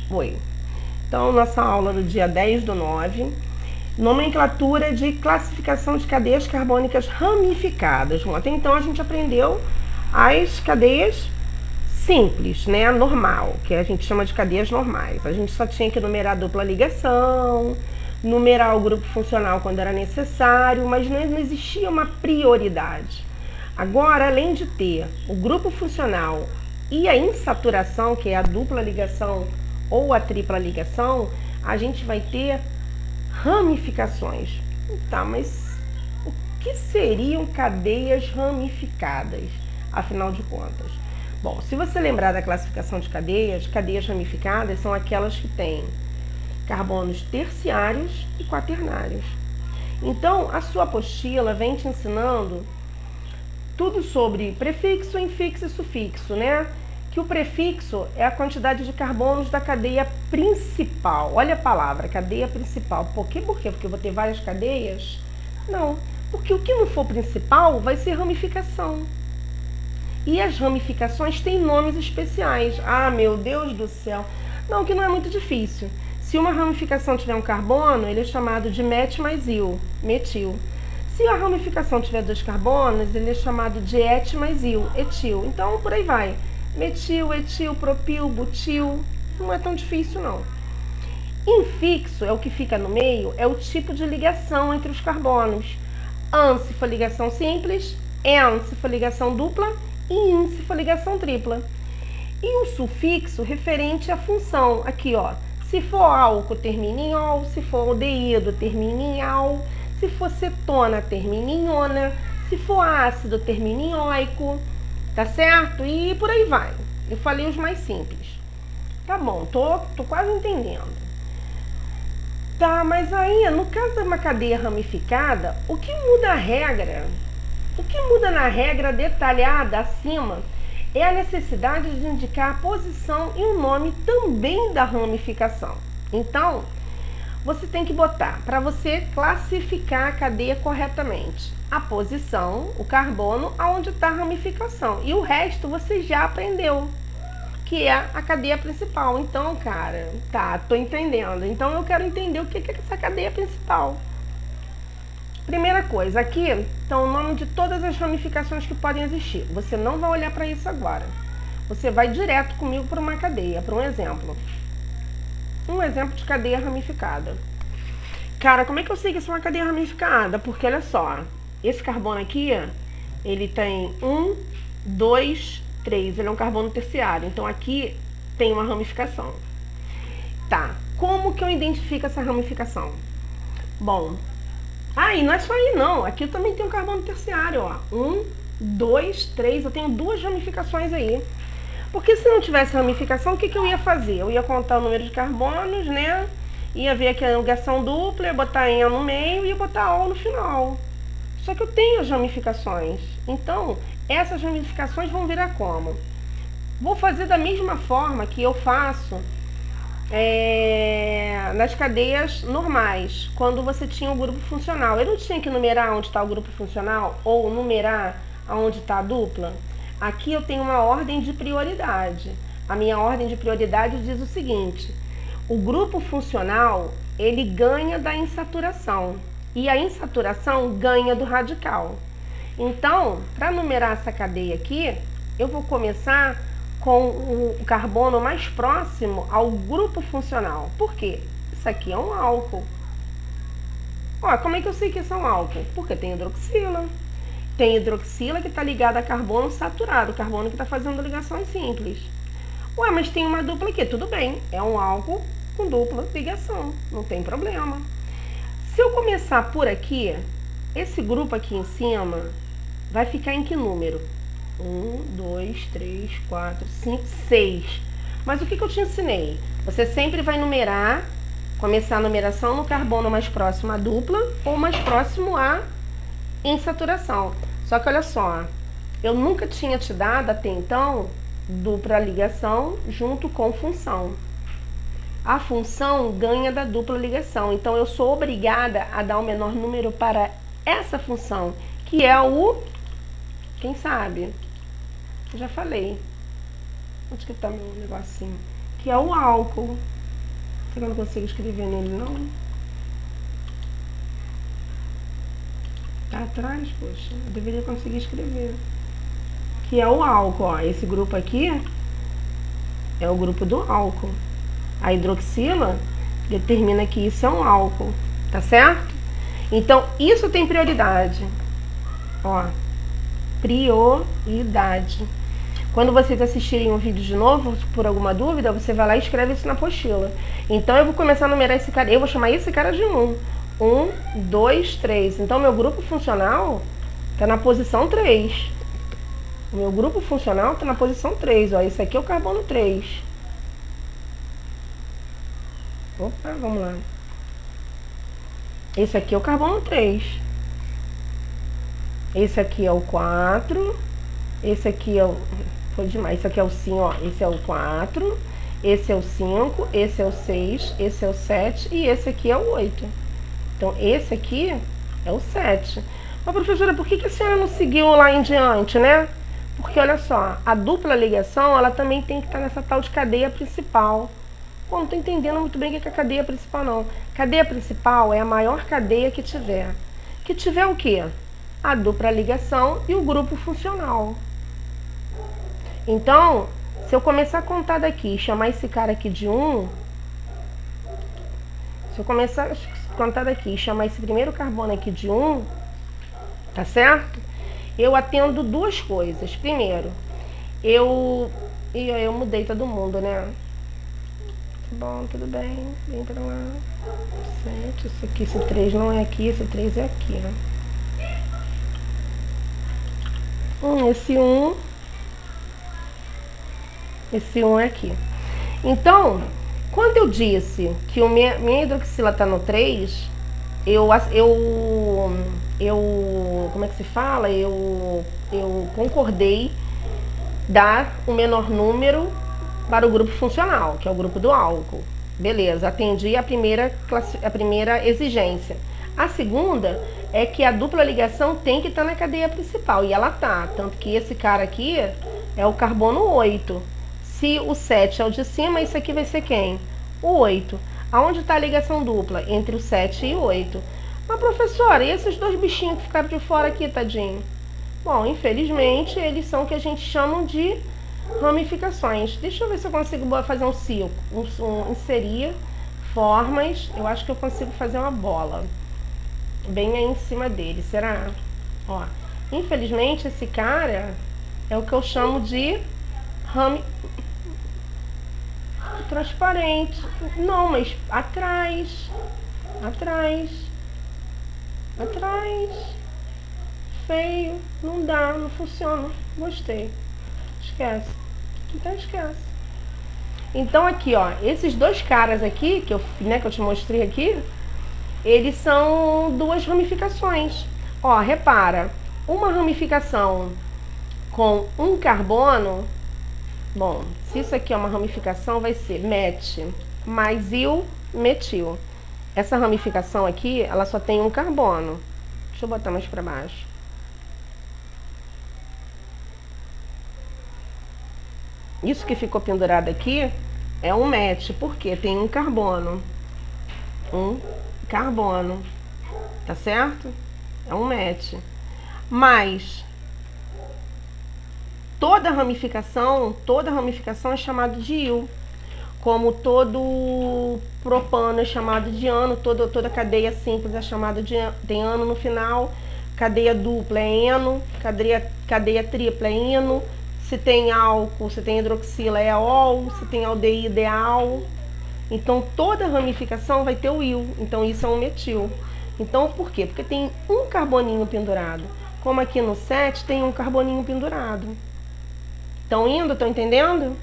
Oi. Então, nossa aula do dia 10/9, nomenclatura de classificação de cadeias carbônicas ramificadas. Bom, até então a gente aprendeu as cadeias simples, né? Normal, que a gente chama de cadeias normais. A gente só tinha que numerar a dupla ligação, numerar o grupo funcional quando era necessário, mas não existia uma prioridade. Agora, além de ter o grupo funcional e a insaturação, que é a dupla ligação ou a tripla ligação, a gente vai ter ramificações. Tá, mas o que seriam cadeias ramificadas, afinal de contas? Bom, se você lembrar da classificação de cadeias, cadeias ramificadas são aquelas que têm carbonos terciários e quaternários. Então, a sua apostila vem te ensinando tudo sobre prefixo, infixo e sufixo, né? Que o prefixo é a quantidade de carbonos da cadeia principal. Olha a palavra, cadeia principal. Por quê? Porque eu vou ter várias cadeias? Não, porque o que não for principal vai ser ramificação. E as ramificações têm nomes especiais. Ah, meu Deus do céu! Não, que não é muito difícil. Se uma ramificação tiver um carbono, ele é chamado de met mais il, metil. Se a ramificação tiver 2 carbonos, ele é chamado de et mais il, etil. Então, por aí vai. Metil, etil, propil, butil. Não é tão difícil, não. Infixo é o que fica no meio, é o tipo de ligação entre os carbonos. An se for ligação simples, en se for ligação dupla e in se for ligação tripla. E o sufixo referente à função. Aqui, ó. Se for álcool, termina em ol. Se for aldeído, termina em al. Se for cetona, termina em ona. Se for ácido, termina em oico. Tá certo? E por aí vai. Eu falei os mais simples. Tá bom, tô quase entendendo. Tá, mas aí, no caso de uma cadeia ramificada, o que muda a regra? O que muda na regra detalhada acima é a necessidade de indicar a posição e o nome também da ramificação. Então, você tem que botar, para você classificar a cadeia corretamente, a posição, o carbono, aonde está a ramificação. E o resto você já aprendeu, que é a cadeia principal. Então, cara, tá, tô entendendo. Então, eu quero entender o que é essa cadeia principal. Primeira coisa, aqui está o nome de todas as ramificações que podem existir. Você não vai olhar para isso agora. Você vai direto comigo para uma cadeia, para um exemplo. Um exemplo de cadeia ramificada. Cara, como é que eu sei que isso é uma cadeia ramificada? Porque olha só, esse carbono aqui, ele tem 1, 2, 3. Ele é um carbono terciário. Então aqui tem uma ramificação. Tá, como que eu identifico essa ramificação? Bom, e não é só aí não, aqui eu também tenho carbono terciário, ó. 1, 2, 3, eu tenho 2 ramificações aí. Porque se não tivesse ramificação, o que eu ia fazer? Eu ia contar o número de carbonos, né? Ia ver aqui a ligação dupla, ia botar En no meio e ia botar Ol no final. Só que eu tenho as ramificações. Então, essas ramificações vão virar como? Vou fazer da mesma forma que eu faço nas cadeias normais, quando você tinha o grupo funcional. Eu não tinha que numerar onde está o grupo funcional ou numerar onde está a dupla. Aqui eu tenho uma ordem de prioridade. A minha ordem de prioridade diz o seguinte: o grupo funcional, ele ganha da insaturação e a insaturação ganha do radical. Então, para numerar essa cadeia aqui, eu vou começar com o carbono mais próximo ao grupo funcional. Por quê? Isso aqui é um álcool. Ó, como é que eu sei que isso é um álcool? Porque tem hidroxila. Tem hidroxila que está ligada a carbono saturado, carbono que está fazendo ligações simples. Ué, mas tem uma dupla aqui. Tudo bem, é um álcool com dupla ligação, não tem problema. Se eu começar por aqui, esse grupo aqui em cima vai ficar em que número? 1, 2, 3, 4, 5, 6. Mas o que eu te ensinei? Você sempre vai numerar, começar a numeração no carbono mais próximo à dupla ou mais próximo à insaturação. Só que olha só, eu nunca tinha te dado até então dupla ligação junto com função. A função ganha da dupla ligação, então eu sou obrigada a dar o menor número para essa função, que é o, quem sabe? Eu já falei. Onde que tá meu negocinho? Que é o álcool. que eu não consigo escrever nele, não? Tá atrás, poxa. Eu deveria conseguir escrever. Que é o álcool, ó. Esse grupo aqui é o grupo do álcool. A hidroxila determina que isso é um álcool, tá certo? Então, isso tem prioridade. Ó, prioridade. Quando vocês assistirem um vídeo de novo, por alguma dúvida, você vai lá e escreve isso na apostila. Então, eu vou começar a numerar esse cara. Eu vou chamar esse cara de 1. 1, 2, 3. Então, meu grupo funcional está na posição 3. O meu grupo funcional está na posição 3. Ó, esse aqui é o carbono 3. Opa, vamos lá. Esse aqui é o carbono 3. Esse aqui é o 4. Esse aqui é o... Foi demais. Esse aqui é o 5, ó. Esse é o 4. Esse é o 5. Esse é o 6. Esse é o 7. E esse aqui é o 8. Então, esse aqui é o 7. Mas, professora, por que a senhora não seguiu lá em diante, né? Porque, olha só, a dupla ligação, ela também tem que estar nessa tal de cadeia principal. Pô, não tô entendendo muito bem o que é cadeia principal, não. Cadeia principal é a maior cadeia que tiver. Que tiver o quê? A dupla ligação e o grupo funcional. Então, se eu começar a contar daqui e chamar esse cara aqui de 1, se eu começar a contar daqui e chamar esse primeiro carbono aqui de 1, tá certo? Eu atendo duas coisas. Primeiro, eu mudei todo mundo, né? Tá bom, tudo bem. Vem pra lá. 7, isso aqui, esse 3 não é aqui, esse 3 é aqui, né? Esse 1 é aqui. Então, quando eu disse que minha hidroxila tá no 3, como é que se fala? Eu concordei dar o menor número para o grupo funcional, que é o grupo do álcool. Beleza, atendi a primeira exigência. A segunda é que a dupla ligação tem que estar na cadeia principal, e ela tá. Tanto que esse cara aqui é o carbono 8. Se o 7 é o de cima, isso aqui vai ser quem? O 8. Aonde está a ligação dupla? Entre o 7 e o 8. Mas, professora, e esses dois bichinhos que ficaram de fora aqui, tadinho? Bom, infelizmente, eles são o que a gente chama de ramificações. Deixa eu ver se eu consigo fazer um círculo, inserir formas. Eu acho que eu consigo fazer uma bola bem aí em cima dele. Será? Ó, infelizmente, esse cara é o que eu chamo de transparente. Não, mas atrás. Feio. Não dá, não funciona. Gostei. Esquece. Então esquece. Então aqui, ó, esses dois caras aqui, que eu te mostrei aqui, eles são duas ramificações. Ó, repara, uma ramificação com um carbono, bom, se isso aqui é uma ramificação, vai ser met mais metil. Essa ramificação aqui, ela só tem um carbono. Deixa eu botar mais para baixo. Isso que ficou pendurado aqui é um met, porque tem um carbono. Tá certo? É um met. Mas toda ramificação é chamada de il. Como todo propano é chamado de ano, toda cadeia simples é chamada de tem ano no final, cadeia dupla é eno, cadeia tripla é ino, se tem álcool, se tem hidroxila é ol, se tem aldeído é al. Então toda ramificação vai ter o il, então isso é um metil. Então por quê? Porque tem um carboninho pendurado. Como aqui no 7 tem um carboninho pendurado. Estão indo? Estão entendendo?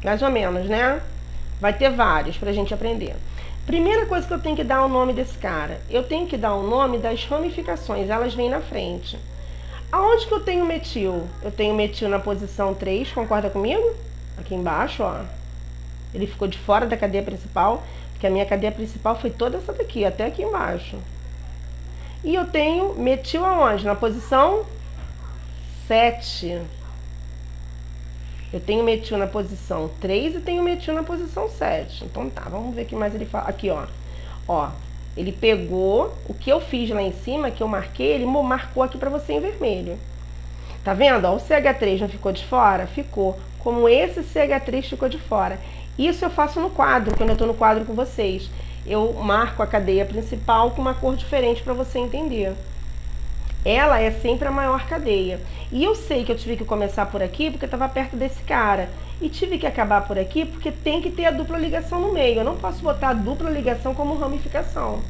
Mais ou menos, né? Vai ter vários pra gente aprender. Primeira coisa que eu tenho que dar o nome desse cara. Eu tenho que dar o nome das ramificações. Elas vêm na frente. Aonde que eu tenho metil? Eu tenho metil na posição 3, concorda comigo? Aqui embaixo, ó. Ele ficou de fora da cadeia principal, porque a minha cadeia principal foi toda essa daqui, até aqui embaixo. E eu tenho metil aonde? Na posição 7. Eu tenho metil na posição 3 e tenho metil na posição 7. Então tá, vamos ver o que mais ele fala. Aqui, ó. Ó, ele pegou o que eu fiz lá em cima, que eu marquei, ele marcou aqui pra você em vermelho. Tá vendo? Ó, o CH3 não ficou de fora? Ficou. Como esse CH3 ficou de fora. Isso eu faço no quadro, quando eu tô no quadro com vocês. Eu marco a cadeia principal com uma cor diferente pra você entender. Ela é sempre a maior cadeia. E eu sei que eu tive que começar por aqui porque estava perto desse cara. E tive que acabar por aqui porque tem que ter a dupla ligação no meio. Eu não posso botar a dupla ligação como ramificação.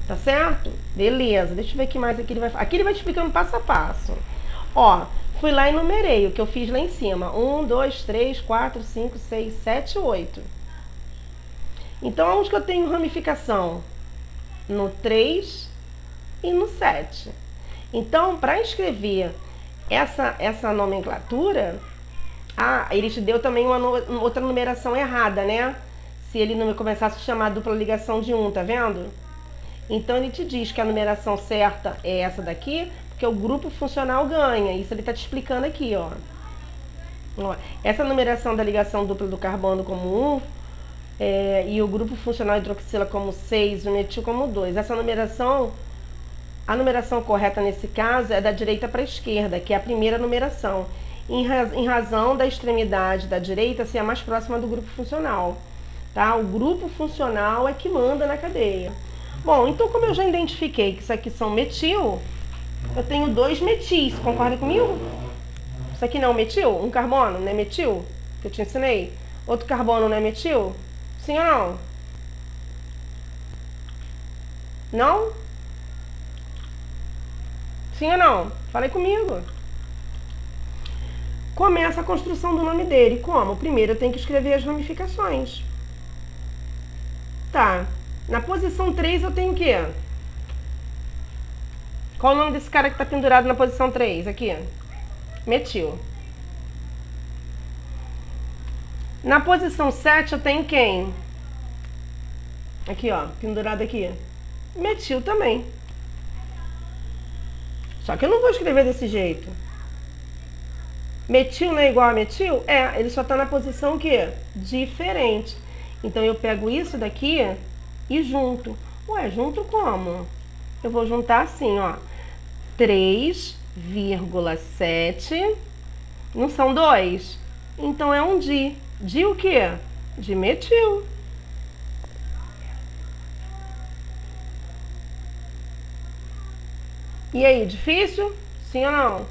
Tá certo? Beleza. Deixa eu ver o que mais aqui ele vai falar. Aqui ele vai te explicando passo a passo. Ó, fui lá e numerei o que eu fiz lá em cima. 1, 2, 3, 4, 5, 6, 7, 8. Então, onde que eu tenho ramificação? No 3 e no 7. Então, para escrever essa nomenclatura, ele te deu também uma outra numeração errada, né? Se ele não começasse a chamar a dupla ligação de 1, tá vendo? Então, ele te diz que a numeração certa é essa daqui, porque o grupo funcional ganha. Isso ele tá te explicando aqui, ó. Essa numeração da ligação dupla do carbono como 1, e o grupo funcional hidroxila como 6, o metil como 2. Essa numeração... A numeração correta nesse caso é da direita para a esquerda, que é a primeira numeração, em razão da extremidade da direita ser a mais próxima do grupo funcional. Tá? O grupo funcional é que manda na cadeia. Bom, então como eu já identifiquei que isso aqui são metil, eu tenho 2 metis, concorda comigo? Isso aqui não é um metil? Um carbono não é metil? Que eu te ensinei? Outro carbono não é metil? Sim ou não? Não? Sim ou não? Falei comigo. Começa a construção do nome dele. Como? Primeiro eu tenho que escrever as ramificações. Tá. Na posição 3 eu tenho o quê? Qual o nome desse cara que tá pendurado na posição 3? Aqui. Metil. Na posição 7 eu tenho quem? Aqui, ó. Pendurado aqui. Metil também. Só que eu não vou escrever desse jeito. Metil não é igual a metil? É, ele só tá na posição o quê? Diferente. Então eu pego isso daqui e junto. Ué, junto como? Eu vou juntar assim, ó. 3,7. Não são 2? Então é um di. Di o quê? De metil. E aí, difícil? Sim ou não?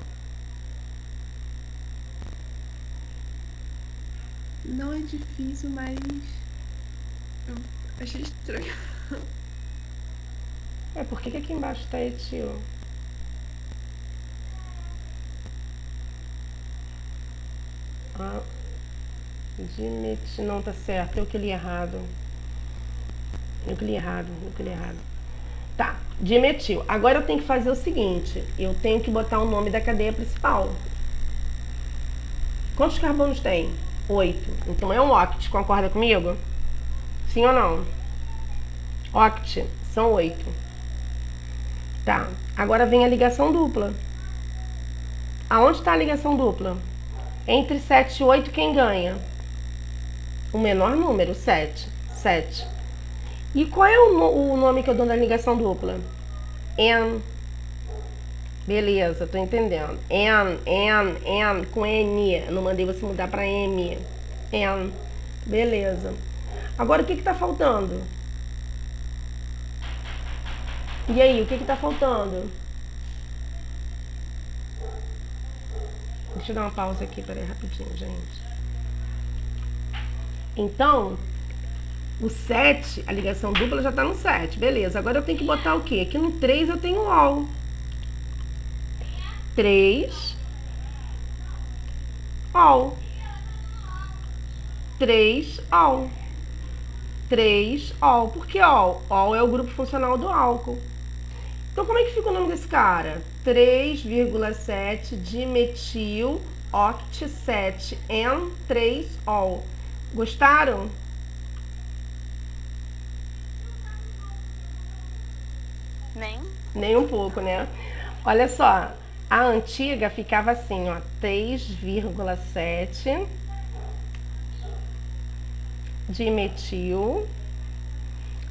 Não é difícil, mas eu achei estranho. Por que aqui embaixo tá etil? Dimetil, não tá certo. Eu que li errado. Tá, dimetil. Agora eu tenho que fazer o seguinte. Eu tenho que botar o nome da cadeia principal. Quantos carbonos tem? 8. Então é um oct. Concorda comigo? Sim ou não? Oct são 8. Tá. Agora vem a ligação dupla. Aonde está a ligação dupla? Entre 7 e 8, quem ganha? O menor número, 7. 7. E qual é o nome que eu dou na ligação dupla? N. Beleza, tô entendendo. N, com N. Eu não mandei você mudar para M. N. Beleza. Agora o que tá faltando? E aí, o que tá faltando? Deixa eu dar uma pausa aqui, peraí, rapidinho, gente. Então, o 7, a ligação dupla já tá no 7, beleza. Agora eu tenho que botar o quê? Aqui no 3 eu tenho ol. 3, ol. 3, ol. 3, ol. Por que ol? Ol é o grupo funcional do álcool. Então, como é que fica o nome desse cara? 3,7 dimetil oct 7 N3-ol. Gostaram? Nem. Nem um pouco, né? Olha só, A antiga ficava assim, ó, 3,7 dimetil.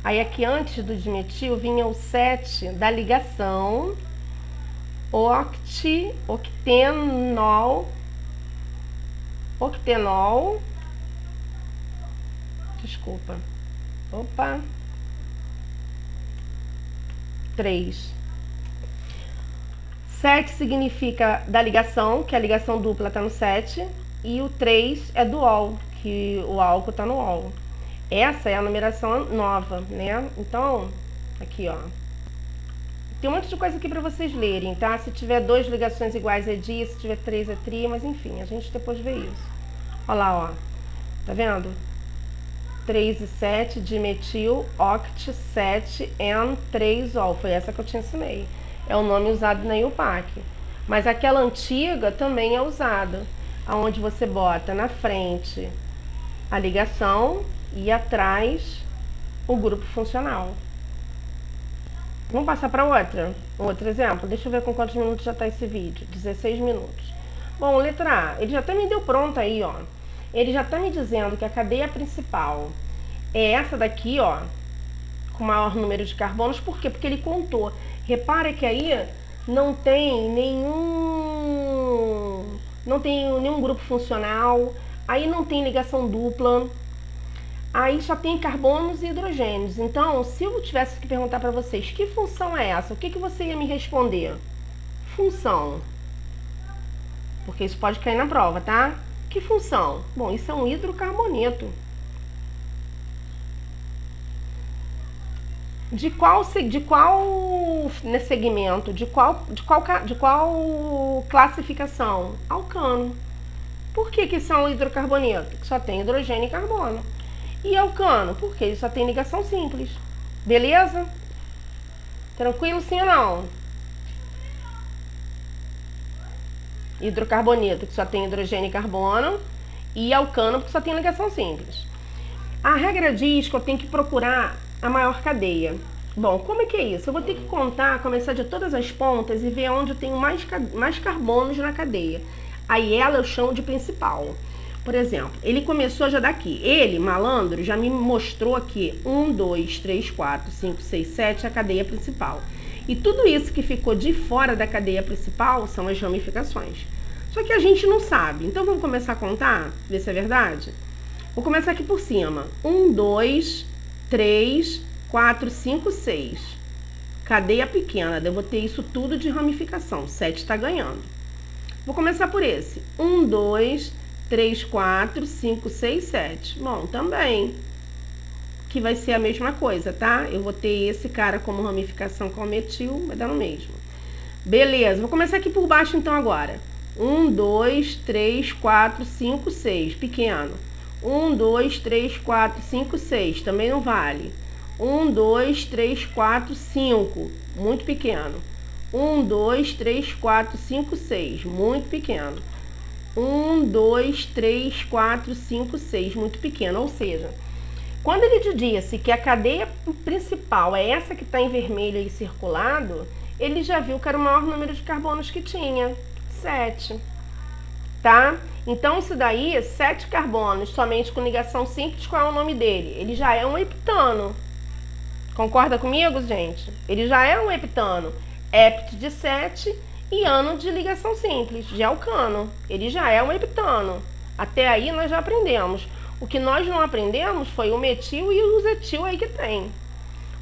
Aí aqui antes do dimetil vinha o 7 da ligação, octenol, desculpa, 3. 7 significa da ligação, que a ligação dupla está no 7, e o 3 é do ol, que o álcool está no ol. Essa é a numeração nova, né? Então, aqui, ó. Tem um monte de coisa aqui para vocês lerem, tá? Se tiver 2 ligações iguais é di, se tiver 3 é tri, mas enfim, a gente depois vê isso. Olha lá, ó. Tá vendo? 3 e 7, dimetil, oct, 7, en, 3-ol. Foi essa que eu te ensinei. É o nome usado na IUPAC. Mas aquela antiga também é usada, onde você bota na frente a ligação e atrás o grupo funcional. Vamos passar para outro exemplo. Deixa eu ver com quantos minutos já está esse vídeo. 16 minutos. Bom, letra A, ele já até me deu pronto aí, ó. Ele já está me dizendo que a cadeia principal é essa daqui, ó, com maior número de carbonos. Por quê? Porque ele contou. Repara que aí não tem nenhum grupo funcional, aí não tem ligação dupla, aí só tem carbonos e hidrogênios. Então, se eu tivesse que perguntar para vocês, que função é essa? O que você ia me responder? Função. Porque isso pode cair na prova, tá? Que função? Bom, isso é um hidrocarboneto. De qual segmento? De qual classificação? Alcano. Por que isso é um hidrocarboneto? Que só tem hidrogênio e carbono. E alcano? Porque ele só tem ligação simples. Beleza? Tranquilo, sim ou não? Hidrocarboneto, que só tem hidrogênio e carbono. E alcano, porque só tem ligação simples. A regra diz que eu tenho que procurar a maior cadeia. Bom, como é que é isso? Eu vou ter que contar, começar de todas as pontas e ver onde eu tenho mais carbonos na cadeia. Aí ela eu chamo de principal. Por exemplo, ele começou já daqui. Ele, malandro, já me mostrou aqui 1, 2, 3, 4, 5, 6, 7 a cadeia principal. E tudo isso que ficou de fora da cadeia principal são as ramificações. Só que a gente não sabe. Então vamos começar a contar, ver se é verdade? Vou começar aqui por cima. 1, 2, 3, 4, 5, 6. Cadeia pequena, devo ter isso tudo de ramificação. 7 está ganhando. Vou começar por esse. 1, 2, 3, 4, 5, 6, 7. Bom, também. Que vai ser a mesma coisa, tá? Eu vou ter esse cara como ramificação com o metil, vai dar no mesmo. Beleza, vou começar aqui por baixo então agora. 1, 2, 3, 4, 5, 6. Pequeno. 1, 2, 3, 4, 5, 6. Também não vale. 1, 2, 3, 4, 5. Muito pequeno. 1, 2, 3, 4, 5, 6. Muito pequeno. 1, 2, 3, 4, 5, 6. Muito pequeno. Ou seja, quando ele te disse que a cadeia principal é essa que está em vermelho e circulado, ele já viu que era o maior número de carbonos que tinha. 7. Tá? Então, isso daí, 7 carbonos, somente com ligação simples, qual é o nome dele? Ele já é um heptano. Concorda comigo, gente? Ele já é um heptano. Hept de 7 e ano de ligação simples, de alcano. Ele já é um heptano. Até aí nós já aprendemos. O que nós não aprendemos foi o metil e o zetil aí que tem.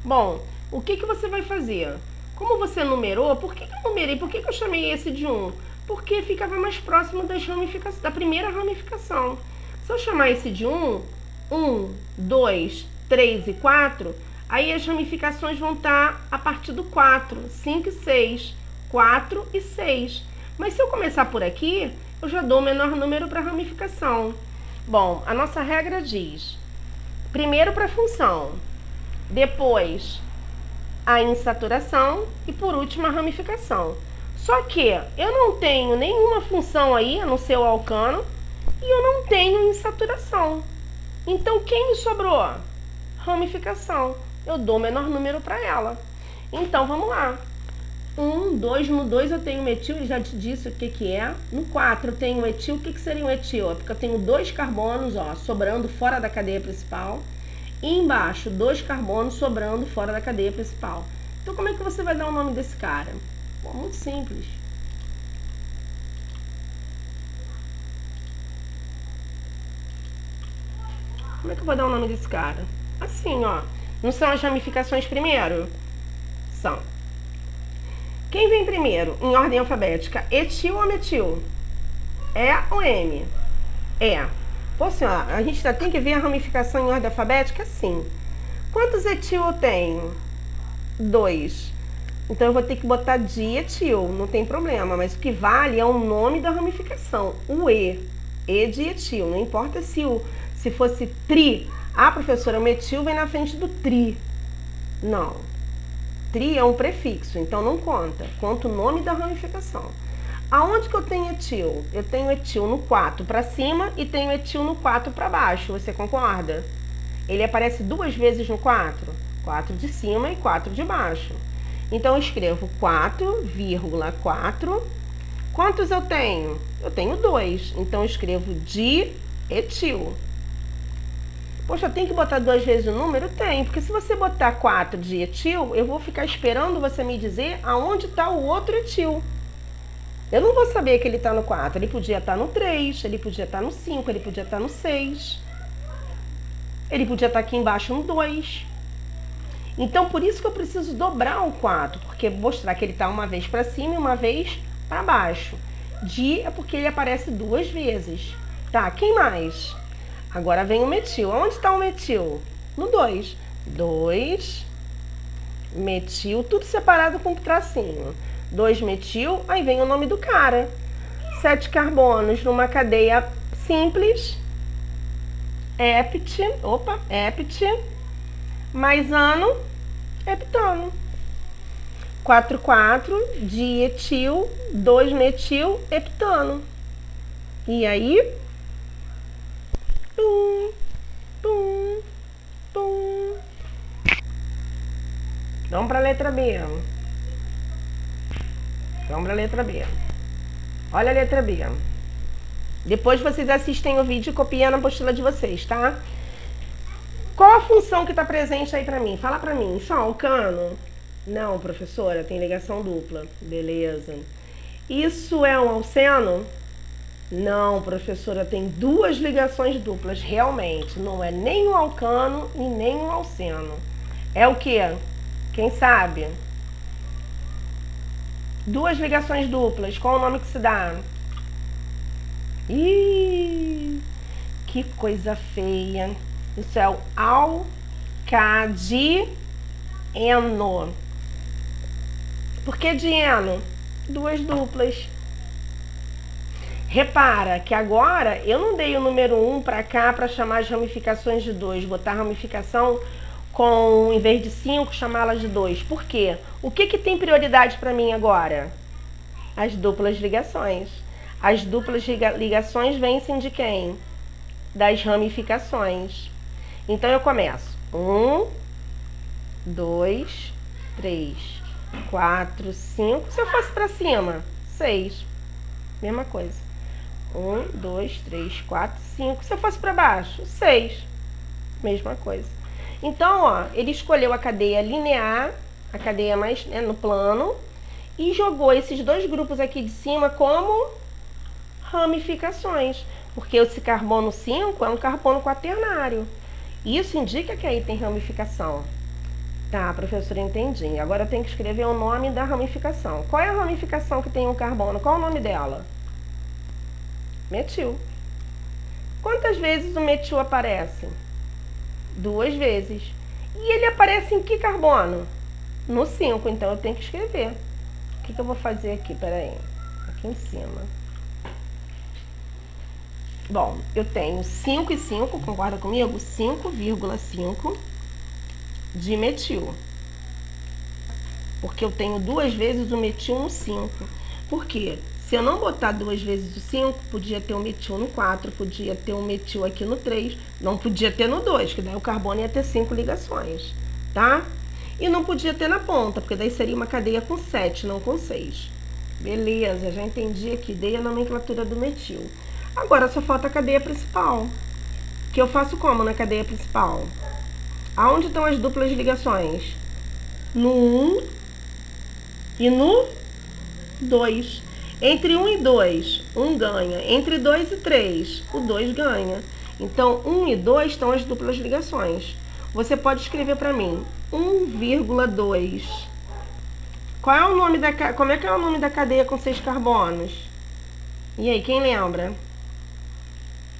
Bom, o que você vai fazer? Como você numerou, por que eu numerei? Por que eu chamei esse de 1? Porque ficava mais próximo da primeira ramificação. Se eu chamar esse de 1, 2, 3 e 4, aí as ramificações vão estar a partir do 4, 5 e 6, 4 e 6. Mas se eu começar por aqui, eu já dou o menor número para ramificação. Bom, a nossa regra diz, primeiro para a função, depois a insaturação e por último a ramificação. Só que eu não tenho nenhuma função aí, a não ser o alcano, e eu não tenho insaturação. Então, quem me sobrou? Ramificação. Eu dou o menor número para ela. Então, vamos lá. 2, no 2 eu tenho metil, ele já te disse o que é. No 4 eu tenho etil, o que seria um etil? É porque eu tenho 2 carbonos, ó, sobrando fora da cadeia principal. E embaixo, 2 carbonos sobrando fora da cadeia principal. Então, como é que você vai dar o nome desse cara? Bom, muito simples. Como é que eu vou dar o nome desse cara? Assim, ó. Não são as ramificações primeiro? São. Quem vem primeiro, em ordem alfabética? Etil ou metil? É ou M? É. Pô, assim, ó, a gente já tem que ver a ramificação em ordem alfabética assim. Quantos etil eu tenho? 2. Então eu vou ter que botar dietil, não tem problema, mas o que vale é o nome da ramificação, o E de etil, não importa se fosse tri. Ah, professora, o metil vem na frente do tri. Não, tri é um prefixo, então não conta, conta o nome da ramificação. Aonde que eu tenho etil? Eu tenho etil no 4 para cima e tenho etil no 4 para baixo, você concorda? Ele aparece 2 vezes no 4, 4 de cima e 4 de baixo. Então eu escrevo 4,4. Quantos eu tenho? Eu tenho 2, então eu escrevo dietil. Poxa, tem que botar 2 vezes o número? Tem, porque se você botar 4 de etil, eu vou ficar esperando você me dizer aonde está o outro etil. Eu não vou saber que ele está no 4, ele podia estar no 3, ele podia estar no 5, ele podia estar no 6. Ele podia estar aqui embaixo no 2. Então, por isso que eu preciso dobrar o 4, porque mostrar que ele está uma vez para cima e uma vez para baixo. Di é porque ele aparece 2 vezes. Tá, quem mais? Agora vem o metil. Onde está o metil? No 2. 2, metil, tudo separado com tracinho. 2 metil, aí vem o nome do cara. 7 carbonos numa cadeia simples. Hept, mais ano, heptano. 4,4, dietil, 2 metil, heptano. E aí, pum, pum, pum. Vamos para a letra B. Vamos para a letra B. Olha a letra B. Depois vocês assistem o vídeo e copiam na apostila de vocês, tá? Qual a função que está presente aí para mim? Fala para mim. Isso é um alcano? Não, professora, tem ligação dupla. Beleza. Isso é um alceno? Não, professora, tem 2 ligações duplas. Realmente, não é nem um alcano e nem um alceno. É o quê? Quem sabe? 2 ligações duplas. Qual o nome que se dá? Ih, que coisa feia. Isso é o alcadieno. Por que dieno? 2 duplas. Repara que agora eu não dei o número 1 para cá para chamar as ramificações de 2. Botar a ramificação com, em vez de 5, chamá-las de 2. Por quê? O que tem prioridade para mim agora? As duplas ligações. As duplas ligações vencem de quem? Das ramificações. Então eu começo. 1, 2, 3, 4, 5. Se eu fosse para cima, 6. Mesma coisa. 1, 2, 3, 4, 5. Se eu fosse para baixo, 6. Mesma coisa. Então, ó, ele escolheu a cadeia linear, a cadeia mais, né, no plano, e jogou esses 2 grupos aqui de cima como ramificações, porque esse carbono 5 é um carbono quaternário. Isso indica que aí tem ramificação. Tá, professora, entendi. Agora eu tenho que escrever o nome da ramificação. Qual é a ramificação que tem um carbono? Qual é o nome dela? Metil. Quantas vezes o metil aparece? 2 vezes. E ele aparece em que carbono? No 5, então eu tenho que escrever. O que eu vou fazer aqui? Peraí. Aqui em cima. Bom, eu tenho 5 e 5, concorda comigo? 5,5 de metil. Porque eu tenho 2 vezes o metil no 5. Por quê? Se eu não botar 2 vezes o 5, podia ter um metil no 4, podia ter um metil aqui no 3, não podia ter no 2, que daí o carbono ia ter 5 ligações, tá? E não podia ter na ponta, porque daí seria uma cadeia com 7, não com 6. Beleza, já entendi aqui, dei a nomenclatura do metil. Agora só falta a cadeia principal. Que eu faço como na cadeia principal? Aonde estão as duplas ligações? No 1 e no 2. Entre 1 e 2, 1 ganha. Entre 2 e 3, o 2 ganha. Então, 1 e 2 estão as duplas ligações. Você pode escrever para mim 1,2. Qual é o nome da como é que é o nome da cadeia com 6 carbonos? E aí, quem lembra?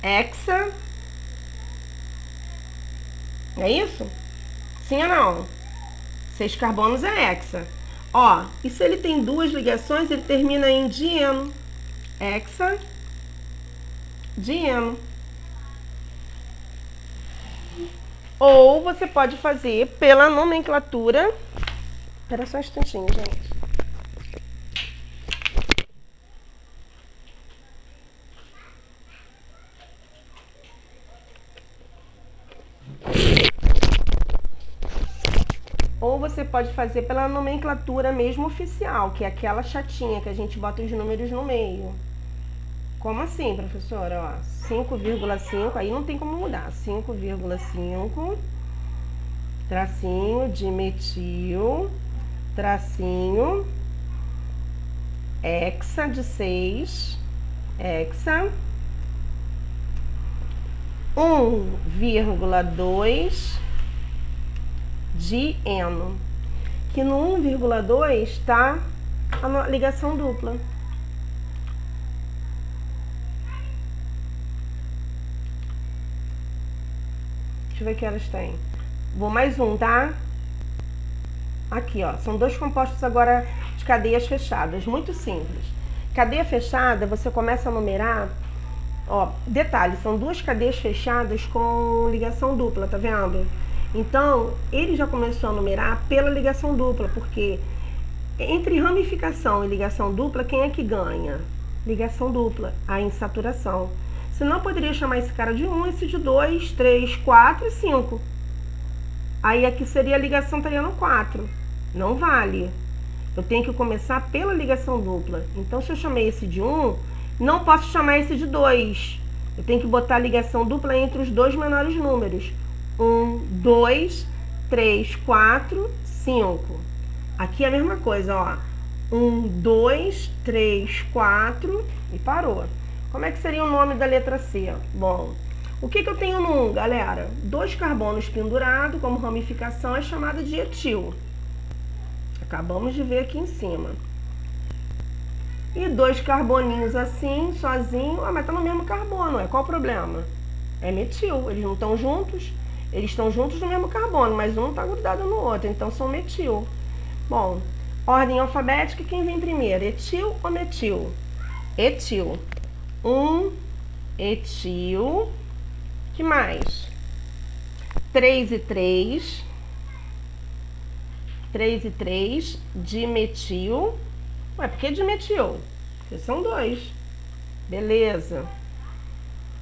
Hexa. É isso? Sim ou não? 6 carbonos é hexa. Ó, e se ele tem duas ligações, ele termina em dieno. Hexa, dieno. Ou você pode fazer pela nomenclatura. Espera só um instantinho, gente. Ou você pode fazer pela nomenclatura mesmo oficial, que é aquela chatinha que a gente bota os números no meio. Como assim, professora? Ó, 5,5, aí não tem como mudar. 5,5, tracinho de metil, tracinho, hexa de 6, hexa, 1,2 de eno, que no 1,2 está a ligação dupla. Deixa eu ver que horas tem. Vou mais um, tá? Aqui, ó, são dois compostos agora de cadeias fechadas, muito simples. Cadeia fechada, você começa a numerar, ó, detalhe, são duas cadeias fechadas com ligação dupla, tá vendo? Então, ele já começou a numerar pela ligação dupla, porque entre ramificação e ligação dupla, quem é que ganha? Ligação dupla, a insaturação. Senão, eu poderia chamar esse cara de 1, esse de 2, 3, 4 e 5. Aí aqui seria a ligação, estaria no 4. Não vale. Eu tenho que começar pela ligação dupla. Então, se eu chamei esse de 1, não posso chamar esse de 2. Eu tenho que botar a ligação dupla entre os dois menores números. 1, 2, 3, 4, 5. Aqui é a mesma coisa, ó. 1, 2, 3, 4 e parou. Como é que seria o nome da letra C? Bom, o que eu tenho no 1, galera? 2 carbonos pendurados, como ramificação, é chamada de etil. Acabamos de ver aqui em cima. E 2 carboninhos assim, sozinho, mas tá no mesmo carbono, qual o problema? É metil, eles não estão juntos, eles estão juntos no mesmo carbono, mas um tá grudado no outro, então são metil. Bom, ordem alfabética, quem vem primeiro? Etil ou metil? Etil. 1, etil. Que mais? 3 e 3. 3 e 3, dimetil. Ué, por que dimetil? Porque são 2. Beleza.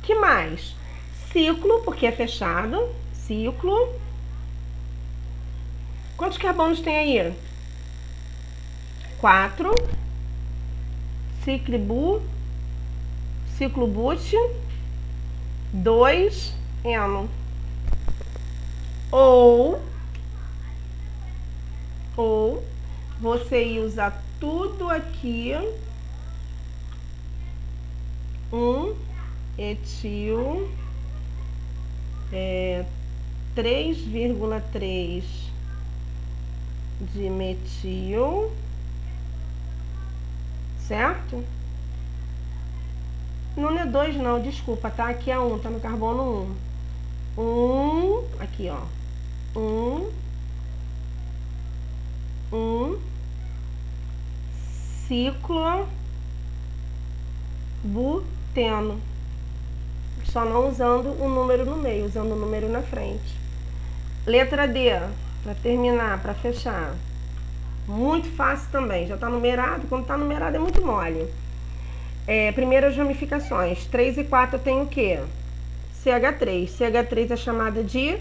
Que mais? Ciclo, porque é fechado. Ciclo. Quantos carbonos tem aí? 4. Ciclibu. Ciclobut. 2, eno. Ou você ia usar tudo aqui, 1 etil, 3,3 de metil, certo? Não é 2 não, desculpa, tá? Aqui é 1, tá no carbono 1. Aqui, ó. 1 ciclo buteno. Só não usando o número no meio, usando o número na frente. Letra D, para terminar, para fechar. Muito fácil também, já tá numerado. Quando tá numerado é muito mole. Primeiras ramificações. 3 e 4 tem o quê? CH3. CH3 é chamada de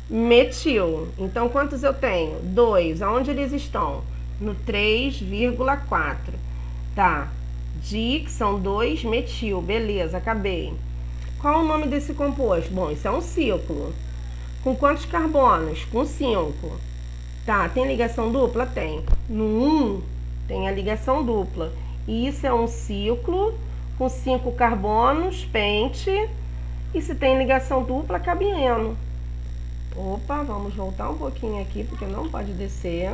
metil. Então, quantos eu tenho? 2. Aonde eles estão? No 3,4. Tá. Que são 2 metil. Beleza, acabei. Qual o nome desse composto? Bom, isso é um ciclo. Com quantos carbonos? Com 5. Tá, tem ligação dupla? Tem. No 1 tem a ligação dupla. E isso é um ciclo com 5 carbonos, pente. E se tem ligação dupla, cabe eno. Opa, vamos voltar um pouquinho aqui, porque não pode descer.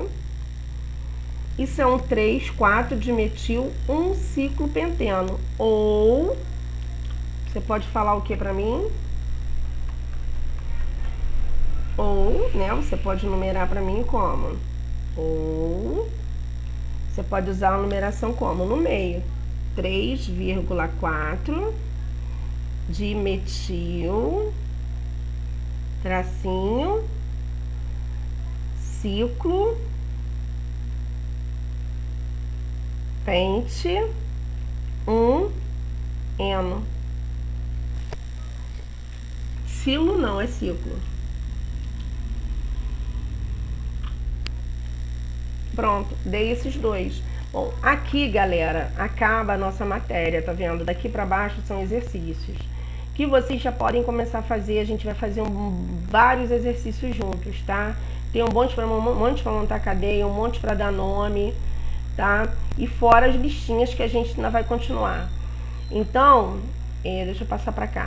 Isso é um 3,4 de metil, um ciclo penteno. Ou, você pode falar o que para mim? Ou, né, você pode numerar para mim como? Ou, você pode usar a numeração como? No meio. 3,4 de metil, tracinho, ciclo, pente, eno. Silo não, é ciclo. Pronto, dei esses dois. Bom, aqui, galera, acaba a nossa matéria, tá vendo? Daqui para baixo são exercícios que vocês já podem começar a fazer. A gente vai fazer vários exercícios juntos, tá? Tem um monte para montar cadeia, um monte para dar nome, tá? E fora as listinhas que a gente ainda vai continuar. Então, deixa eu passar para cá.